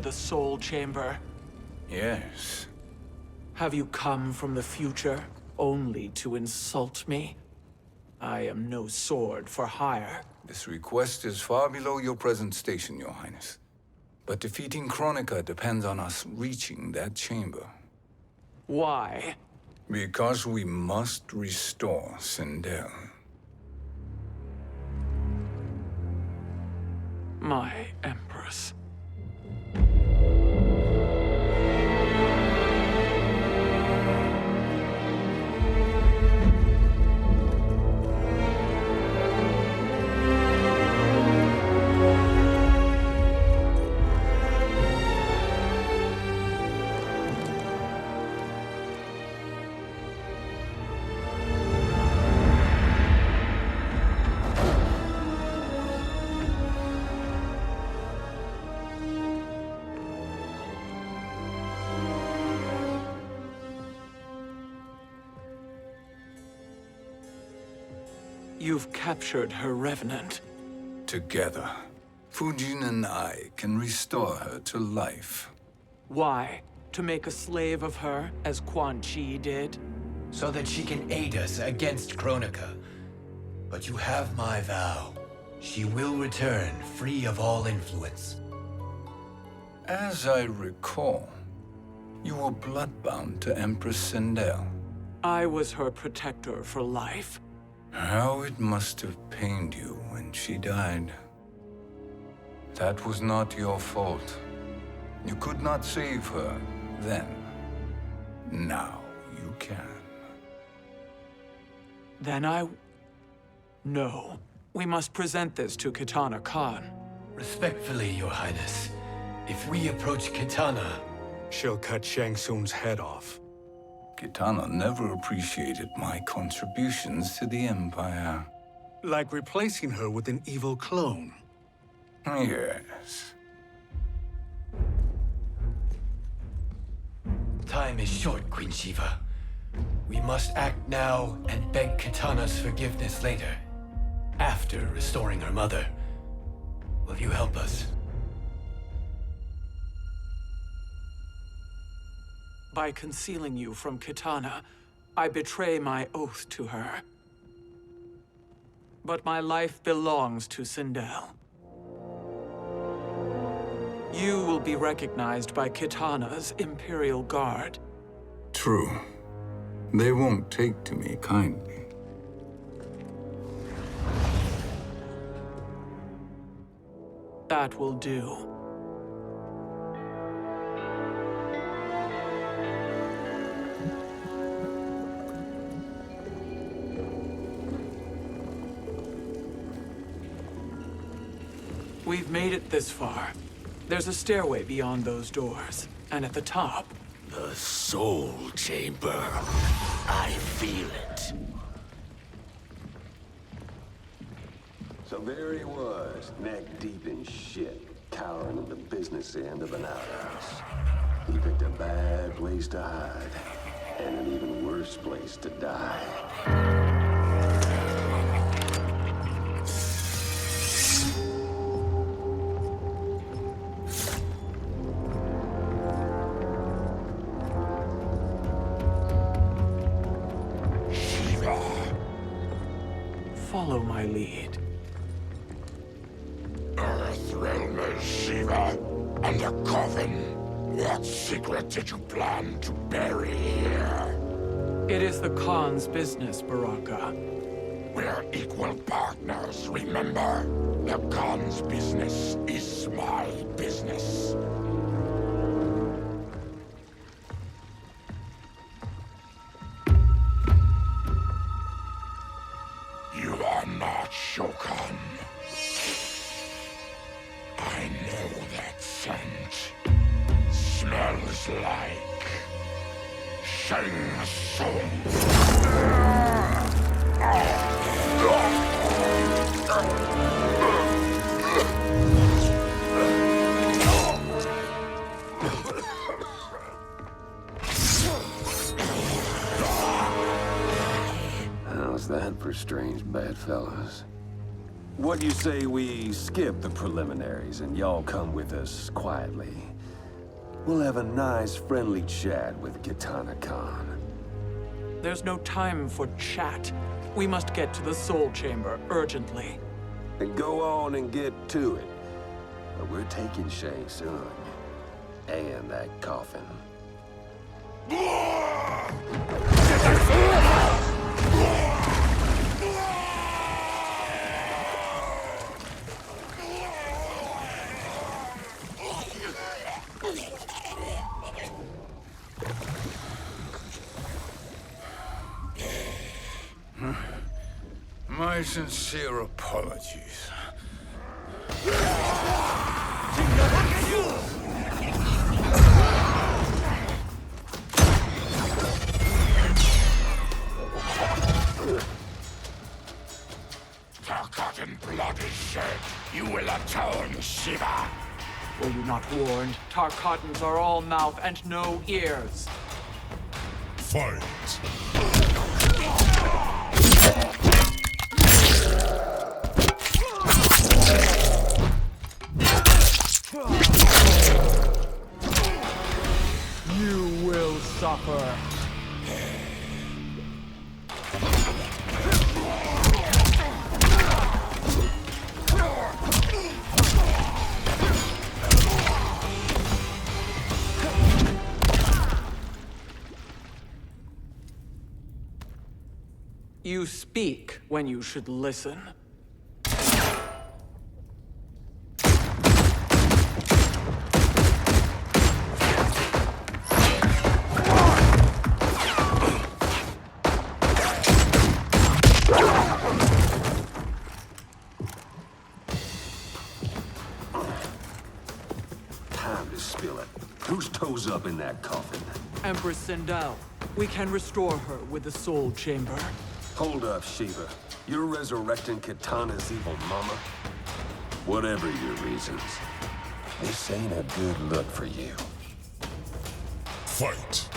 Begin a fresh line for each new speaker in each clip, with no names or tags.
the Soul Chamber?
Yes.
Have you come from the future only to insult me? I am no sword for hire.
This request is far below your present station, Your Highness. But defeating Kronika depends on us reaching that chamber.
Why?
Because we must restore Sindel.
My Empress. You've captured her revenant.
Together, Fujin and I can restore her to life.
Why? To make a slave of her, as Quan Chi did?
So that she can aid us against Kronika. But you have my vow. She will return free of all influence.
As I recall, you were bloodbound to Empress Sindel.
I was her protector for life.
How it must have pained you when she died. That was not your fault. You could not save her then. Now you can.
Then No. We must present this to Kitana Khan.
Respectfully, Your Highness, if we approach Kitana,
she'll cut Shang Tsung's head off.
Kitana never appreciated my contributions to the Empire.
Like replacing her with an evil clone.
Yes.
Time is short, Queen Shiva. We must act now and beg Kitana's forgiveness later, after restoring her mother. Will you help us?
By concealing you from Kitana, I betray my oath to her. But my life belongs to Sindel. You will be recognized by Kitana's Imperial Guard.
True. They won't take to me kindly.
That will do. We've made it this far. There's a stairway beyond those doors, and at the top...
The Soul Chamber. I feel it.
So there he was, neck deep in shit, cowering at the business end of an outhouse. He picked a bad place to hide, and an even worse place to die.
Follow my lead.
Earthrealm is Shiva, and a coffin. What secret did you plan to bury here?
It is the Khan's business, Baraka.
We're equal partners, remember? The Khan's business is my business. You are not Shokan. I know that scent. Smells like Shang Tsung.
How's that for strange bedfellows? What do you say we skip the preliminaries and y'all come with us quietly? We'll have a nice, friendly chat with Kitana Khan.
There's no time for chat. We must get to the Soul Chamber urgently.
And go on and get to it. But we're taking Shang Tsung. And that coffin.
My sincere apologies.
Forgotten blood is shed. You will atone, Shiva.
Were you not warned? Tarkatans are all mouth and no ears.
Fight.
You will suffer. You speak when you should listen.
Time to spill it. Whose toes up in that coffin?
Empress Sindel, we can restore her with the Soul Chamber.
Hold up, Shiva. You're resurrecting Kitana's evil mama? Whatever your reasons, this ain't a good look for you.
Fight.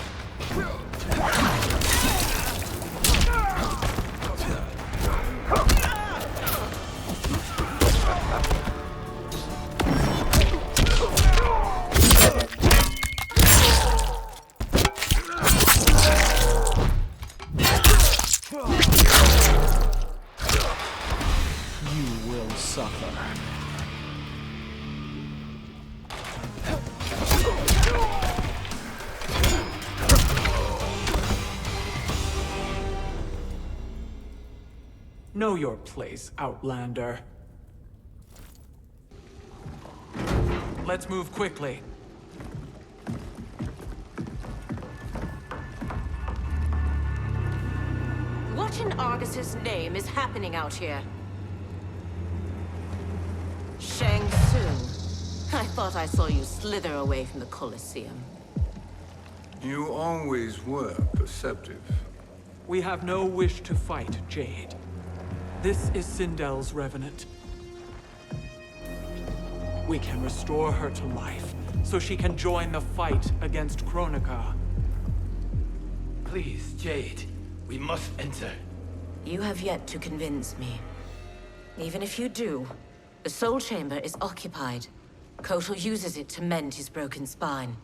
You will suffer. Know your place, Outlander. Let's move quickly.
What in Argus's name is happening out here? Shang Tsung. I thought I saw you slither away from the Colosseum.
You always were perceptive.
We have no wish to fight, Jade. This is Sindel's revenant. We can restore her to life, so she can join the fight against Kronika.
Please, Jade. We must enter.
You have yet to convince me. Even if you do, the Soul Chamber is occupied. Kotal uses it to mend his broken spine.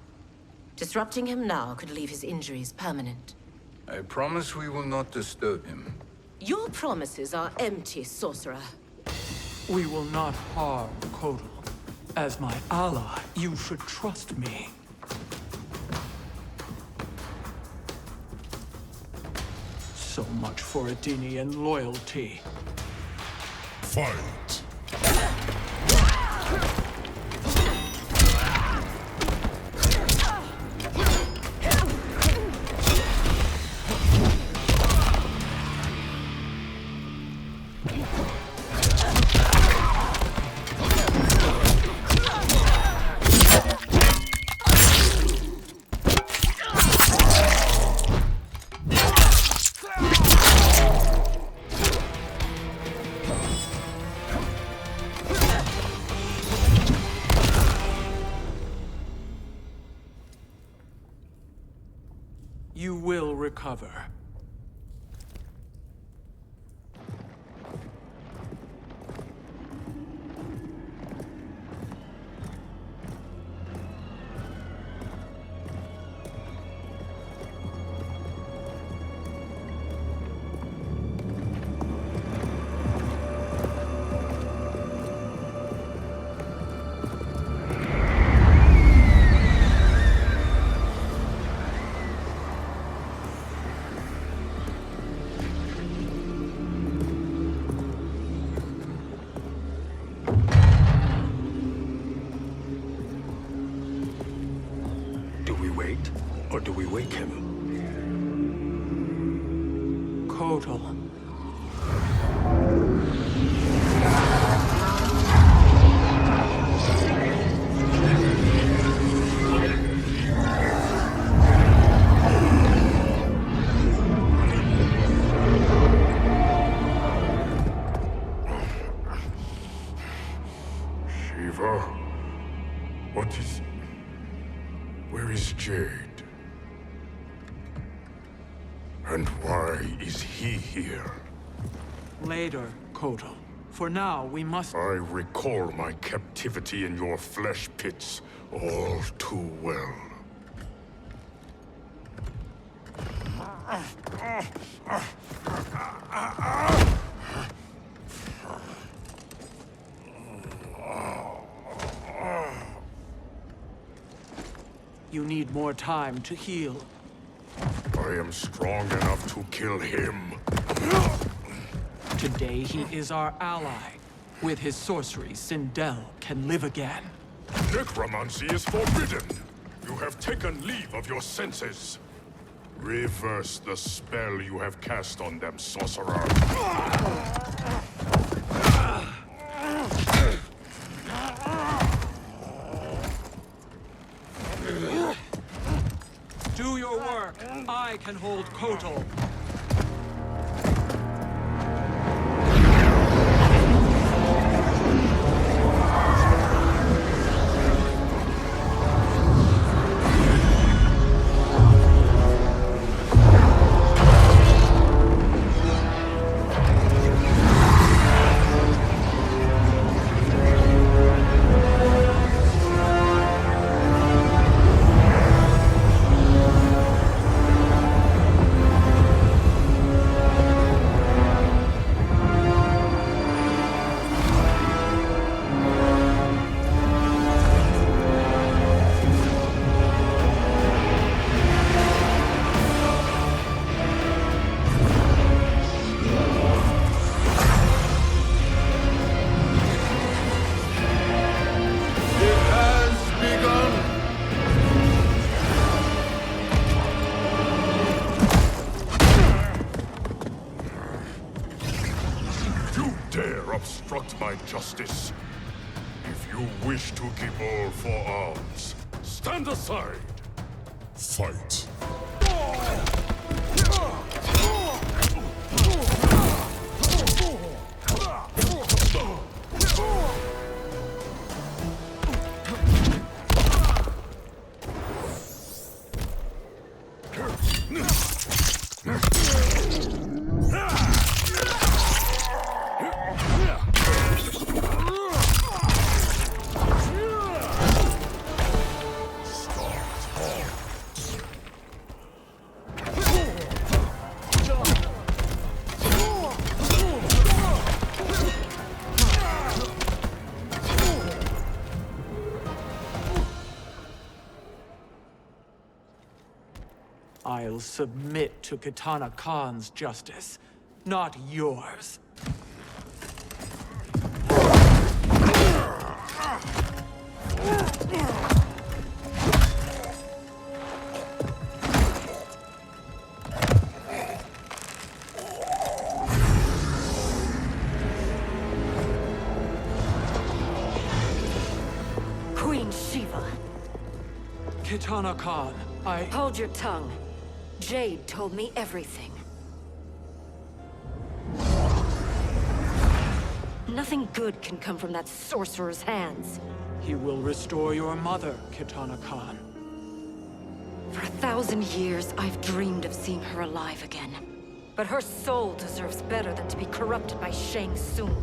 Disrupting him now could leave his injuries permanent.
I promise we will not disturb him.
Your promises are empty, sorcerer.
We will not harm Kotal. As my ally, you should trust me. So much for Adenian loyalty.
Fight.
You will recover.
it? Or do we wake him?
Kotal.
Shiva? What is... Where is Jade? And why is he here?
Later, Kotal. For now, we must...
I recall my captivity in your flesh pits all too well.
You need more time to heal.
I am strong enough to kill him.
Today, he is our ally. With his sorcery, Sindel can live again.
Necromancy is forbidden. You have taken leave of your senses. Reverse the spell you have cast on them, sorcerer.
Do your work. I can hold Kotal.
Obstruct my justice. If you wish to keep all four arms, stand aside. Fight.
I'll submit to Kitana Khan's justice, not yours.
Queen Shiva.
Kitana Khan, I...
Hold your tongue. Jade told me everything. Nothing good can come from that sorcerer's hands.
He will restore your mother, Kitana Khan.
For 1,000 years, I've dreamed of seeing her alive again. But her soul deserves better than to be corrupted by Shang Tsung.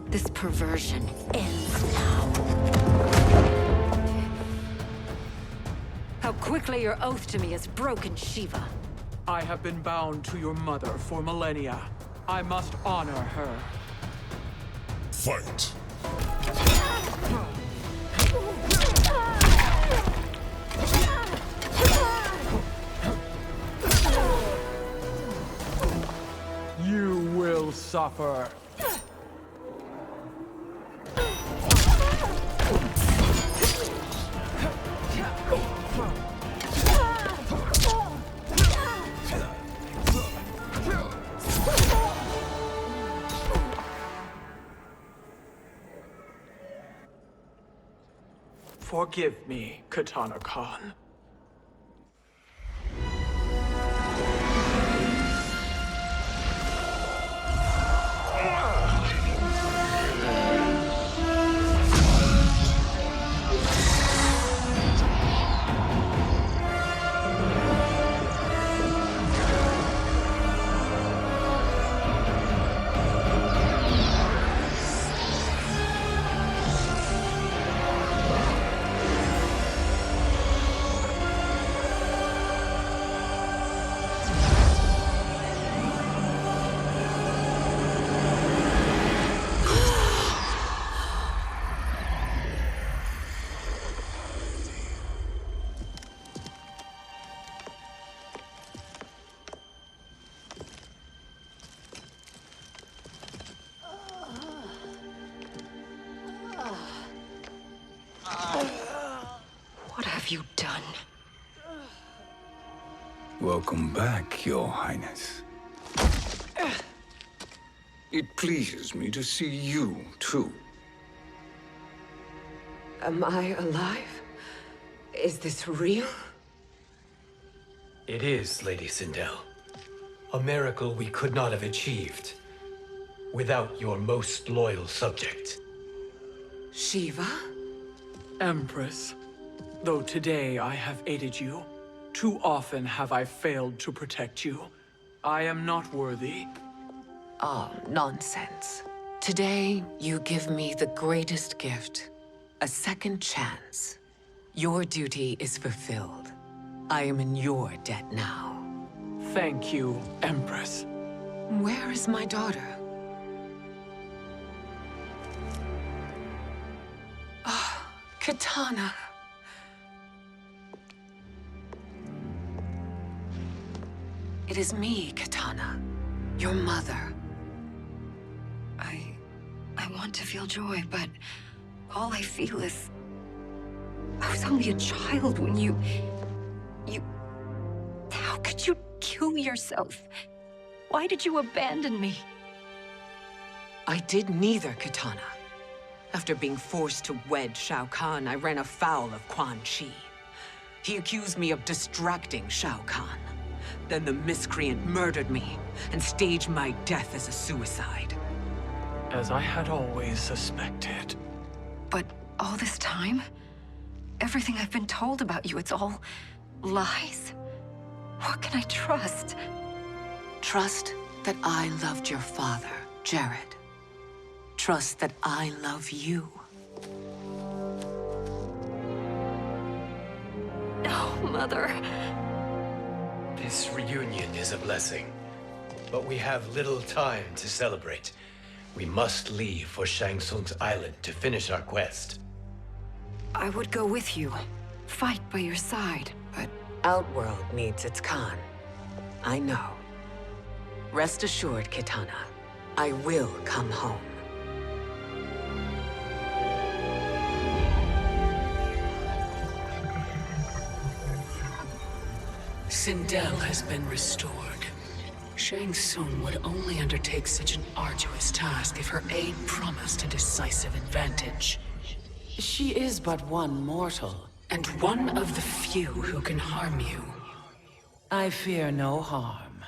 This perversion ends now. How quickly your oath to me is broken, Shiva.
I have been bound to your mother for millennia. I must honor her.
Fight.
You will suffer. Forgive me, Katana Khan.
What have you done?
Welcome back, Your Highness. It pleases me to see you, too.
Am I alive? Is this real?
It is, Lady Sindel. A miracle we could not have achieved without your most loyal subject.
Shiva?
Empress, though today I have aided you, too often have I failed to protect you. I am not worthy.
Oh, nonsense. Today, you give me the greatest gift. A second chance. Your duty is fulfilled. I am in your debt now.
Thank you, Empress.
Where is my daughter? Ah, Katana. It is me, Katana. Your mother.
I want to feel joy, but all I feel is... I was only a child when you... How could you kill yourself? Why did you abandon me?
I did neither, Katana. After being forced to wed Shao Kahn, I ran afoul of Quan Chi. He accused me of distracting Shao Kahn. Then the miscreant murdered me and staged my death as a suicide.
As I had always suspected.
But all this time? Everything I've been told about you, it's all lies? What can I trust?
Trust that I loved your father, Jared. Trust that I love you.
Oh, Mother.
This reunion is a blessing, but we have little time to celebrate. We must leave for Shang Tsung's island to finish our quest.
I would go with you, fight by your side, but...
Outworld needs its Khan. I know. Rest assured, Kitana. I will come home.
Sindel has been restored. Shang Tsung would only undertake such an arduous task if her aid promised a decisive advantage. She is but one mortal, and one of the few who can harm you.
I fear no harm.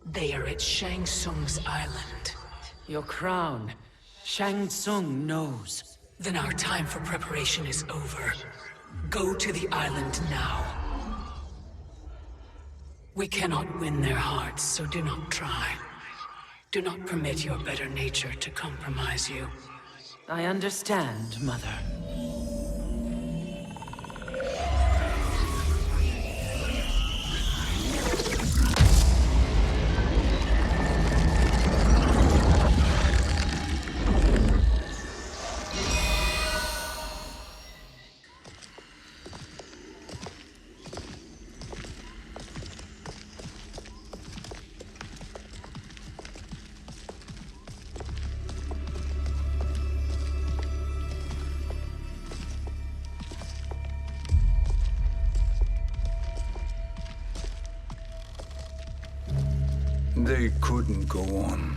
They are at Shang Tsung's island.
Your crown, Shang Tsung knows.
Then our time for preparation is over. Go to the island now. We cannot win their hearts, so do not try. Do not permit your better nature to compromise you.
I understand, Mother.
They couldn't go on.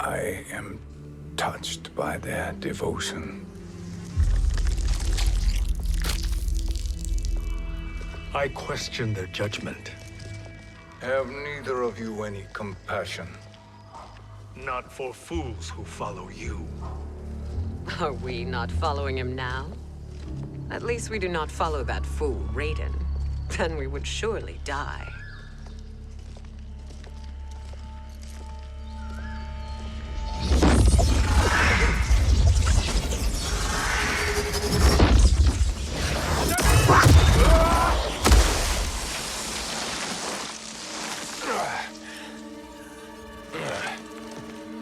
I am touched by their devotion.
I question their judgment.
Have neither of you any compassion?
Not for fools who follow you.
Are we not following him now? At least we do not follow that fool, Raiden. Then we would surely die.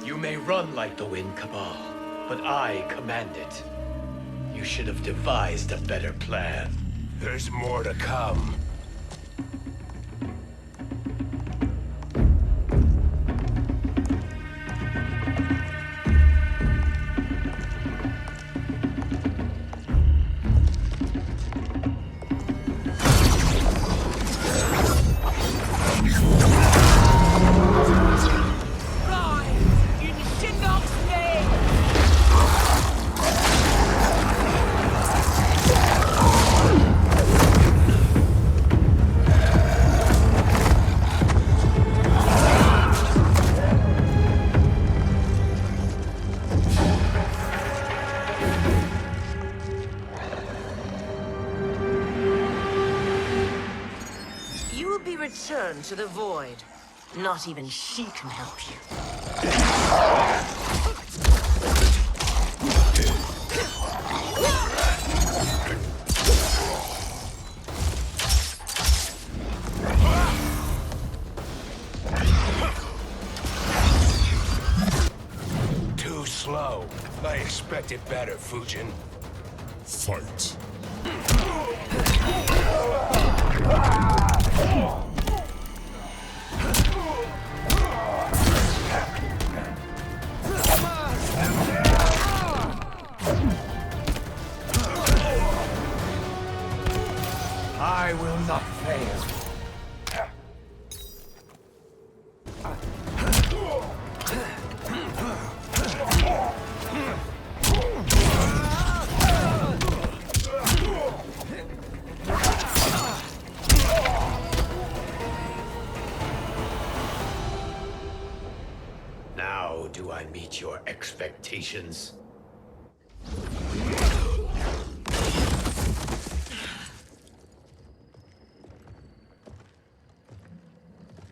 You may run like the wind, Cabal, but I command it. You should have devised a better plan.
There's more to come.
Return to the void. Not even she can help you.
Too slow. I expected better, Fujin.
Fight.
I will not fail.
Now do I meet your expectations?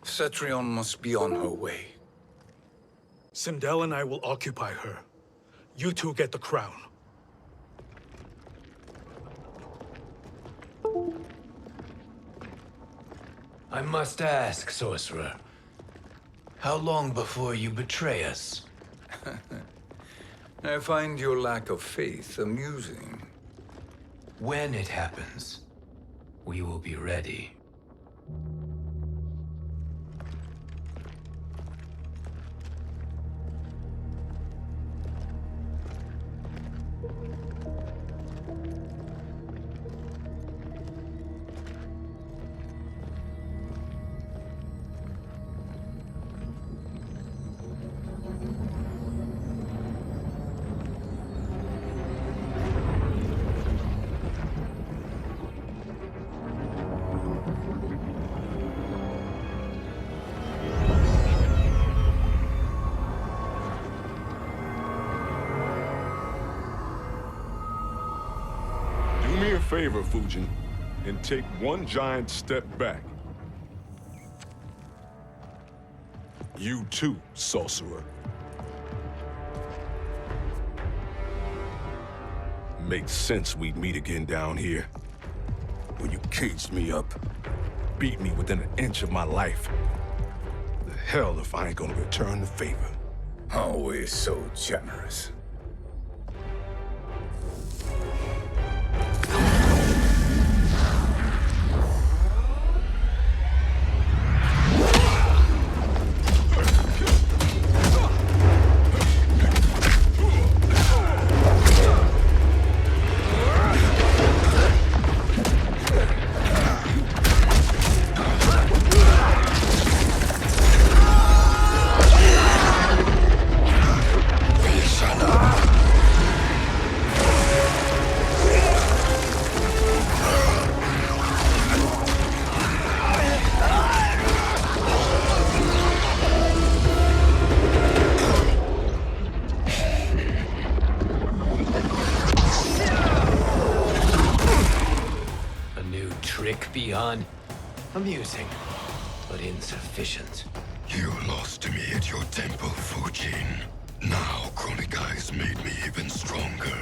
Cetrion must be on her way.
Sindel and I will occupy her. You two get the crown.
I must ask, sorcerer. How long before you betray us?
I find your lack of faith amusing.
When it happens, we will be ready.
Do me a favor, Fujin, and take one giant step back. You too, sorcerer. Makes sense we'd meet again down here. When you caged me up, beat me within an inch of my life. The hell if I ain't gonna return the favor.
Always so generous.
Shut up!
trick, Bihan. Amusing, but insufficient.
You lost to me at your temple, Fujin. Now Kronika has made me even stronger.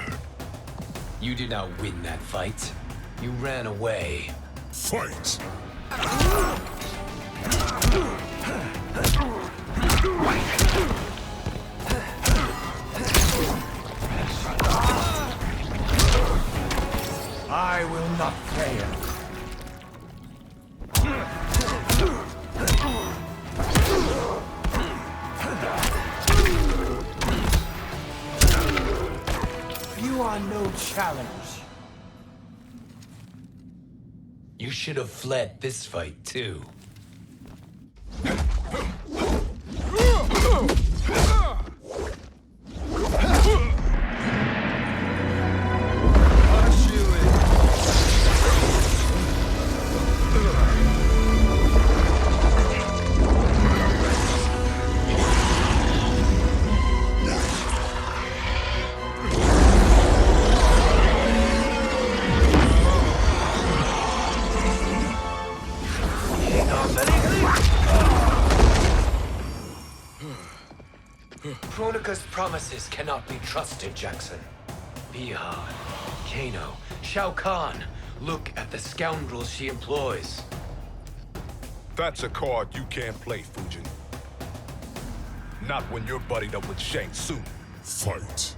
You did not win that fight. You ran away.
Fight!
I will not fail. You are no challenge.
You should have fled this fight, too. Kronika's promises cannot be trusted, Jackson. Bihan, Kano, Shao Kahn. Look at the scoundrels she employs.
That's a card you can't play, Fujin. Not when you're buddied up with Shang Tsung.
Fight!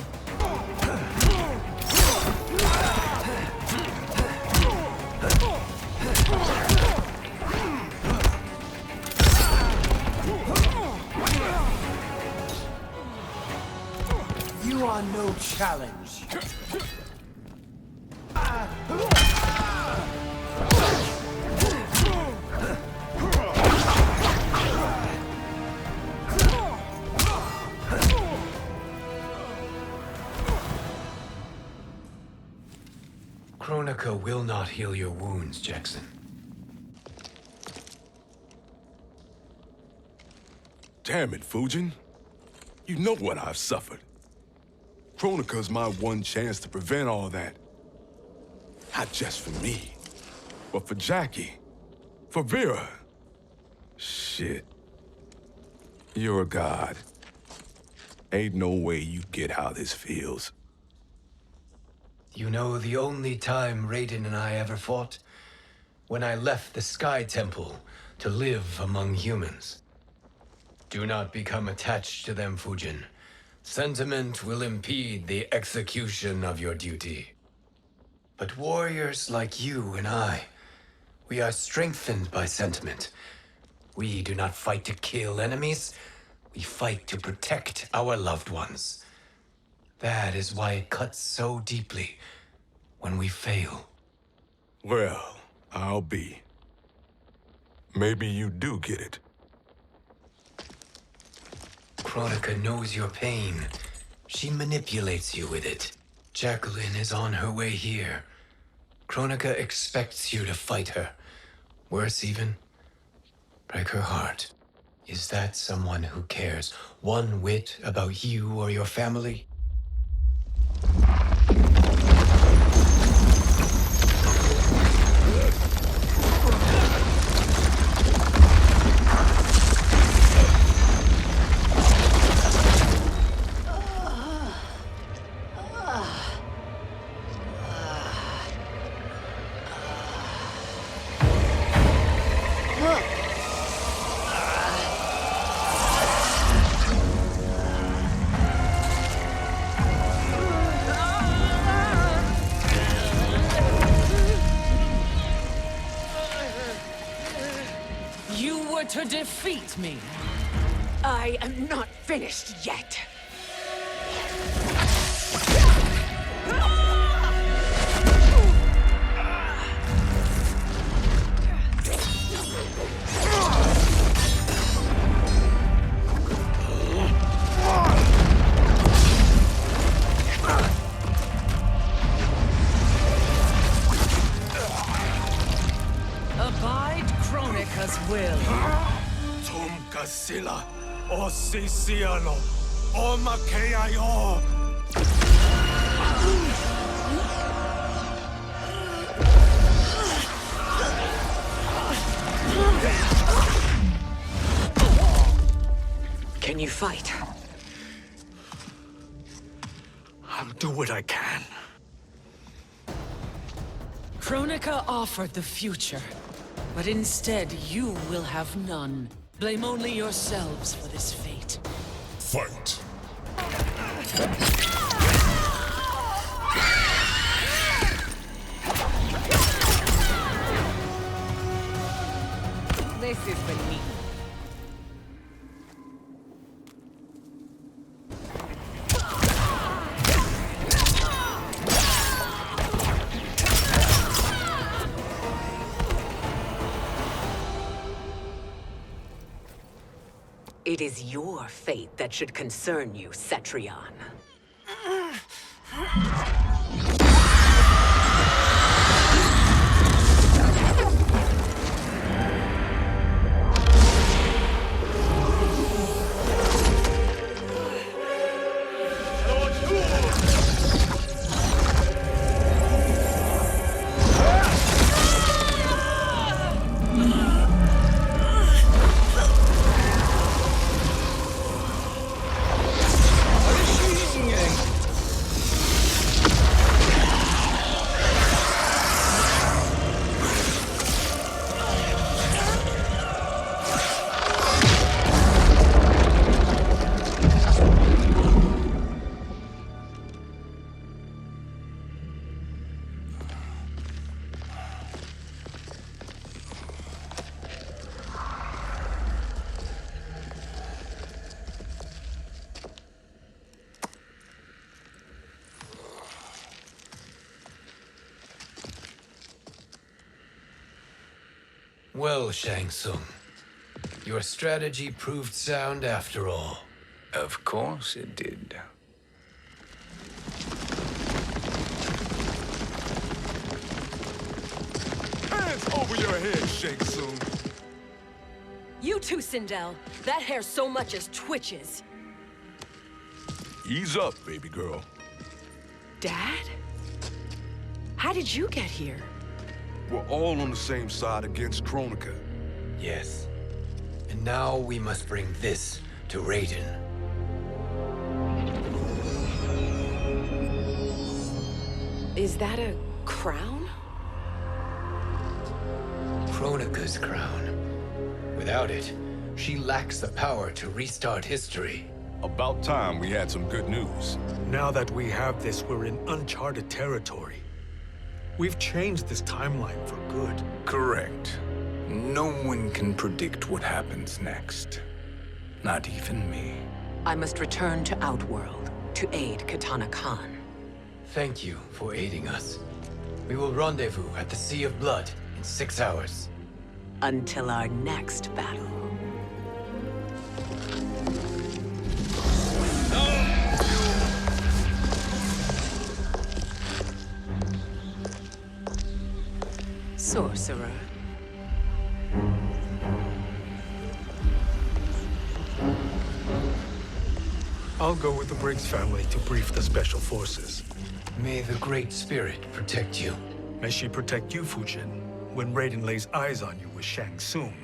You are no challenge.
Kronika will not heal your wounds, Jackson.
Damn it, Fujin. You know what I've suffered. Kronika's my one chance to prevent all that. Not just for me, but for Jackie, for Vera. Shit. You're a god. Ain't no way you get how this feels.
You know the only time Raiden and I ever fought? When I left the Sky Temple to live among humans. Do not become attached to them, Fujin. Sentiment will impede the execution of your duty. But warriors like you and I, we are strengthened by sentiment. We do not fight to kill enemies. We fight to protect our loved ones. That is why it cuts so deeply when we fail.
Well, I'll be. Maybe you do get it.
Kronika knows your pain. She manipulates you with it. Jacqueline is on her way here. Kronika expects you to fight her. Worse even, break her heart. Is that someone who cares one whit about you or your family?
To defeat me.
I am not finished yet.
Abide Kronika's will.
Sila, o Sisiano, o Makeayo.
you fight.
I'll do what I can.
Kronika offered the future, but instead you will have none. Blame only yourselves for this fate.
Fight!
This is beneath. It is your fate that should concern you, Cetrion.
Well, Shang Tsung, your strategy proved sound after all.
Of course it did.
Hands over your head, Shang Tsung.
You too, Sindel. That hair so much as twitches.
Ease up, baby girl.
Dad? How did you get here?
We're all on the same side against Kronika.
Yes. And now we must bring this to Raiden.
Is that a crown?
Kronika's crown. Without it, she lacks the power to restart history.
About time we had some good news.
Now that we have this, we're in uncharted territory. We've changed this timeline for good.
Correct. No one can predict what happens next. Not even me.
I must return to Outworld to aid Kitana Khan.
Thank you for aiding us. We will rendezvous at the Sea of Blood in 6 hours.
Until our next battle. Sorcerer.
I'll go with the Briggs family to brief the Special Forces.
May the Great Spirit protect you.
May she protect you, Fujin, when Raiden lays eyes on you with Shang Tsung.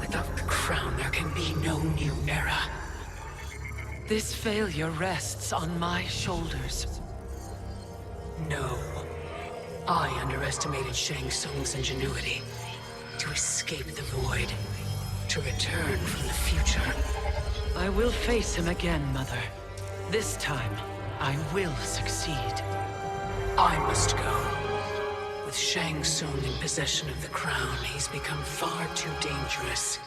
Without the crown, there can be no new era. This failure rests on my shoulders. No. I underestimated Shang Tsung's ingenuity. To escape the void. To return from the future. I will face him again, Mother. This time, I will succeed. I must go. With Shang Tsung in possession of the crown, he's become far too dangerous.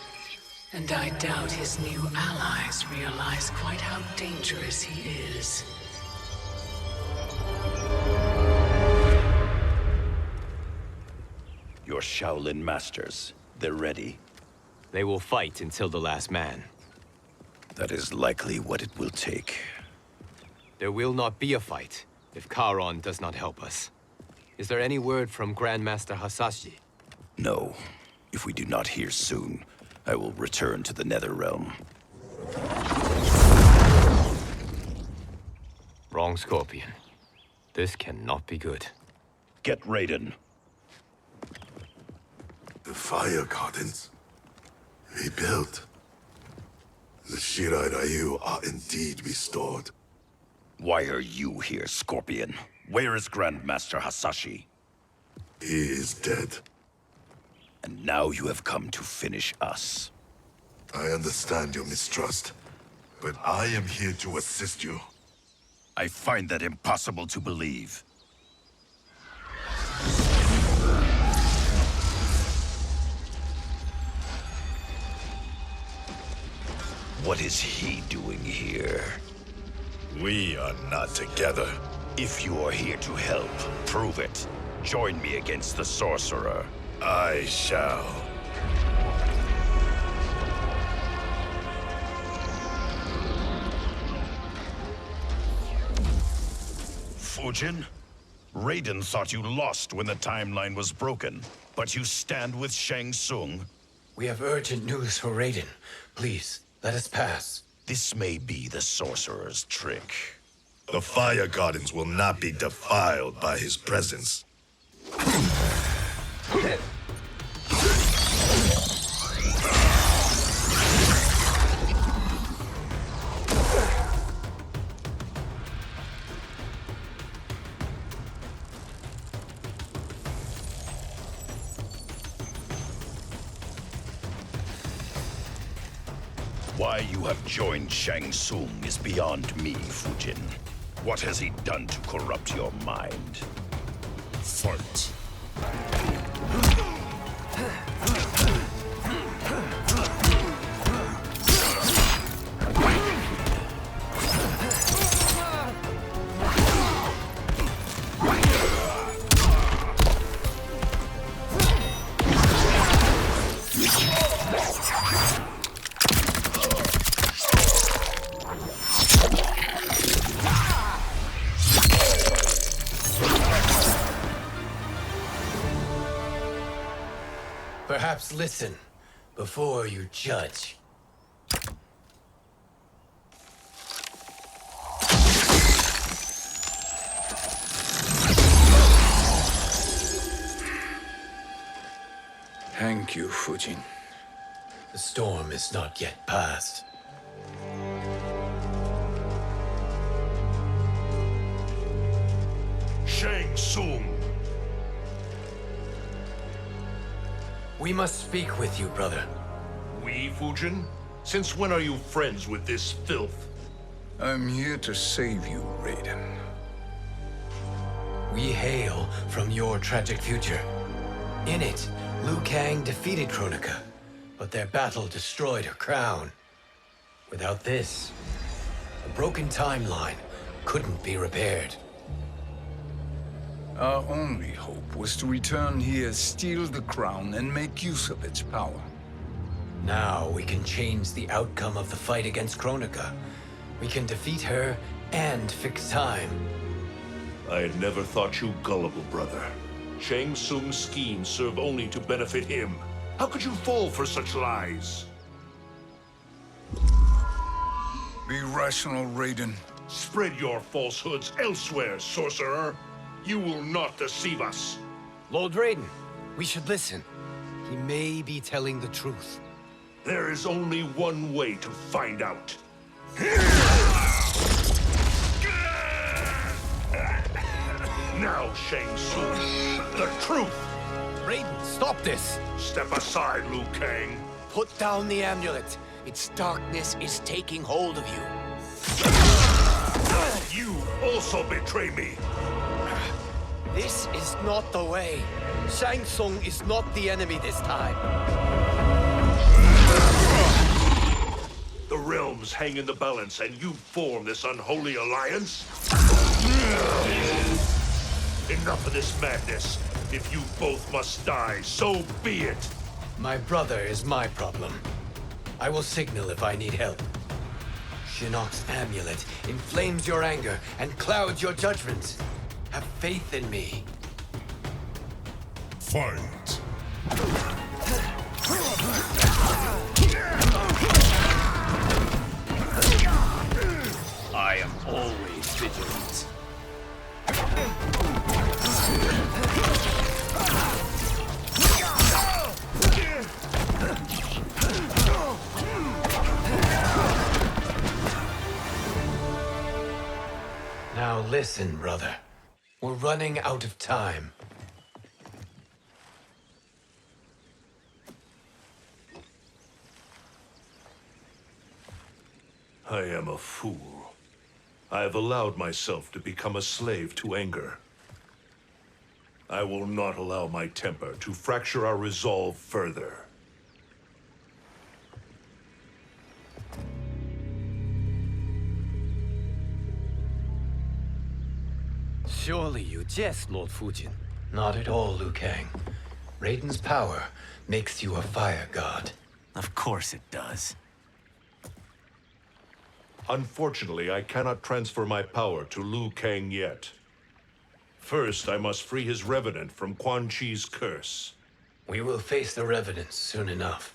And I doubt his new allies realize quite how dangerous he is.
Your Shaolin masters, they're ready.
They will fight until the last man.
That is likely what it will take.
There will not be a fight if Charon does not help us. Is there any word from Grandmaster Hasashi?
No. If we do not hear soon, I will return to the Netherrealm.
Wrong, Scorpion. This cannot be good.
Get Raiden.
The Fire Gardens? Rebuilt. The Shirai Ryu are indeed restored.
Why are you here, Scorpion? Where is Grandmaster Hasashi?
He is dead.
And now you have come to finish us.
I understand your mistrust, but I am here to assist you.
I find that impossible to believe. What is he doing here?
We are not together.
If you are here to help, prove it. Join me against the Sorcerer.
I shall.
Fujin? Raiden thought you lost when the timeline was broken, but you stand with Shang Tsung.
We have urgent news for Raiden. Please, let us pass.
This may be the Sorcerer's trick.
The Fire Gardens will not be defiled by his presence.
Why you have joined Shang Tsung is beyond me, Fujin. What has he done to corrupt your mind?
Fight.
Perhaps listen before you judge.
Thank you, Fujin.
The storm is not yet past.
Shang Tsung!
We must speak with you, brother.
We, Fujin? Since when are you friends with this filth?
I'm here to save you, Raiden.
We hail from your tragic future. In it, Liu Kang defeated Kronika, but their battle destroyed her crown. Without this, a broken timeline couldn't be repaired.
Our only hope was to return here, steal the crown, and make use of its power.
Now we can change the outcome of the fight against Kronika. We can defeat her and fix time.
I had never thought you gullible, brother. Shang Tsung's schemes serve only to benefit him. How could you fall for such lies?
Be rational, Raiden.
Spread your falsehoods elsewhere, sorcerer. You will not deceive us.
Lord Raiden, we should listen. He may be telling the truth.
There is only one way to find out. Now, Shang Tsung, the truth!
Raiden, stop this!
Step aside, Liu Kang.
Put down the amulet. Its darkness is taking hold of you.
You also betray me.
This is not the way. Shang Tsung is not the enemy this time.
The realms hang in the balance, and you form this unholy alliance? Enough of this madness. If you both must die, so be it.
My brother is my problem. I will signal if I need help. Shinnok's amulet inflames your anger and clouds your judgment. Have faith in me.
Fight.
Always vigilant. Now listen, brother. We're running out of time.
I am a fool. I have allowed myself to become a slave to anger. I will not allow my temper to fracture our resolve further.
Surely you jest, Lord Fujin. Not at all, Liu Kang. Raiden's power makes you a fire god.
Of course it does.
Unfortunately, I cannot transfer my power to Liu Kang yet. First, I must free his Revenant from Quan Chi's curse.
We will face the Revenants soon enough.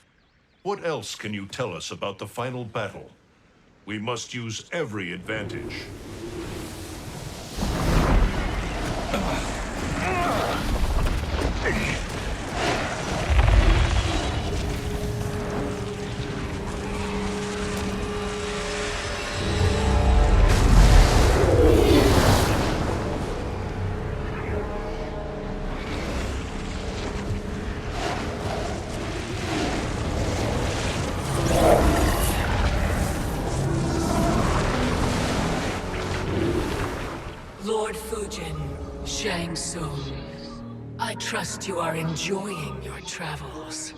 What else can you tell us about the final battle? We must use every advantage.
Lord Fujin, Shang Tsung, I trust you are enjoying your travels.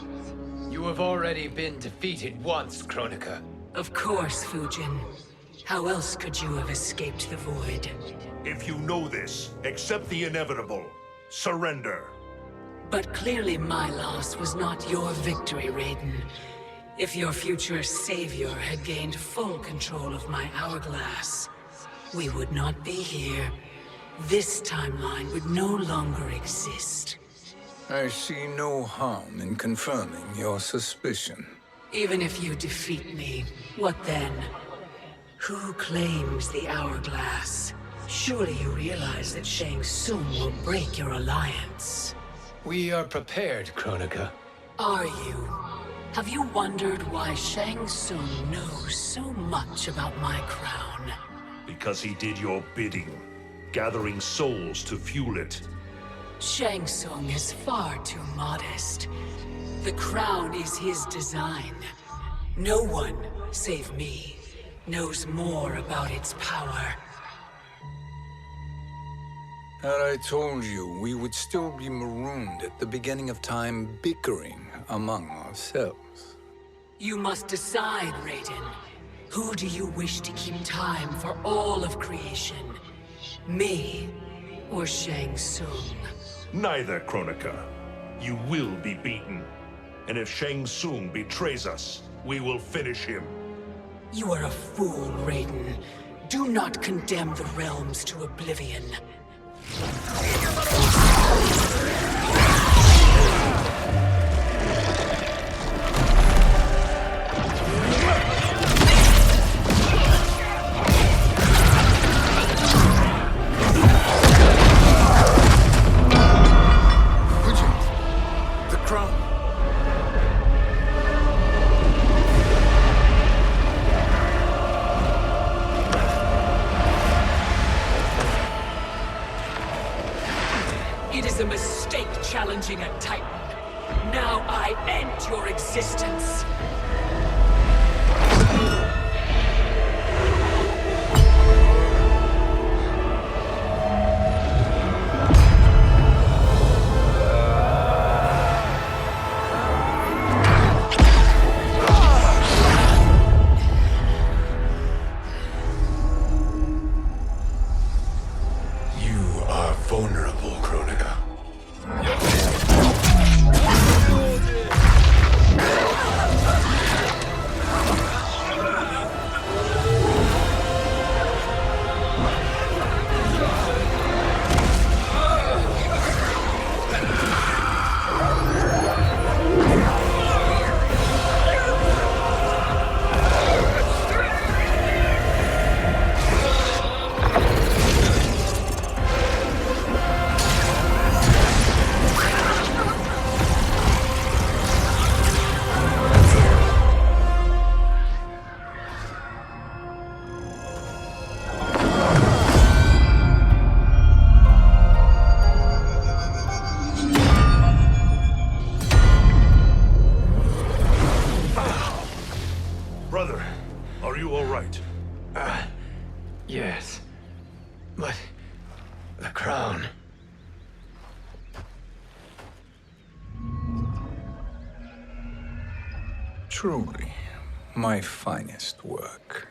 You have already been defeated once, Kronika.
Of course, Fujin. How else could you have escaped the void?
If you know this, accept the inevitable. Surrender.
But clearly my loss was not your victory, Raiden. If your future savior had gained full control of my hourglass, we would not be here. This timeline would no longer exist.
I see no harm in confirming your suspicion.
Even if you defeat me, what then? Who claims the hourglass? Surely you realize that Shang Tsung will break your alliance.
We are prepared, Kronika.
Are you? Have you wondered why Shang Tsung knows so much about my crown?
Because he did your bidding, gathering souls to fuel it.
Shang Tsung is far too modest. The crown is his design. No one, save me, knows more about its power.
Had I told you, we would still be marooned at the beginning of time, bickering among ourselves.
You must decide, Raiden. Who do you wish to keep time for all of creation? Me or Shang Tsung?
Neither, Kronika. You will be beaten. And if Shang Tsung betrays us, we will finish him.
You are a fool, Raiden. Do not condemn the realms to oblivion. It is a mistake challenging a Titan. Now I end your existence.
You are vulnerable, Kronika.
Truly, my finest work.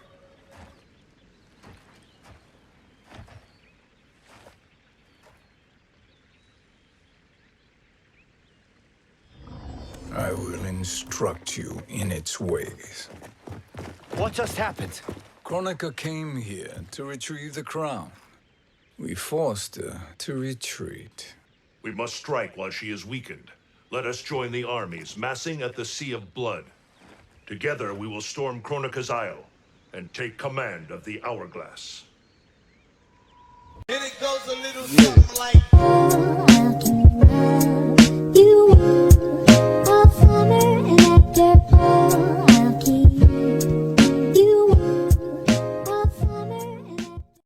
I will instruct you in its ways.
What just happened?
Kronika came here to retrieve the crown. We forced her to retreat.
We must strike while she is weakened. Let us join the armies, massing at the Sea of Blood. Together we will storm Kronika's Isle and take command of the Hourglass.
And it goes a little something like...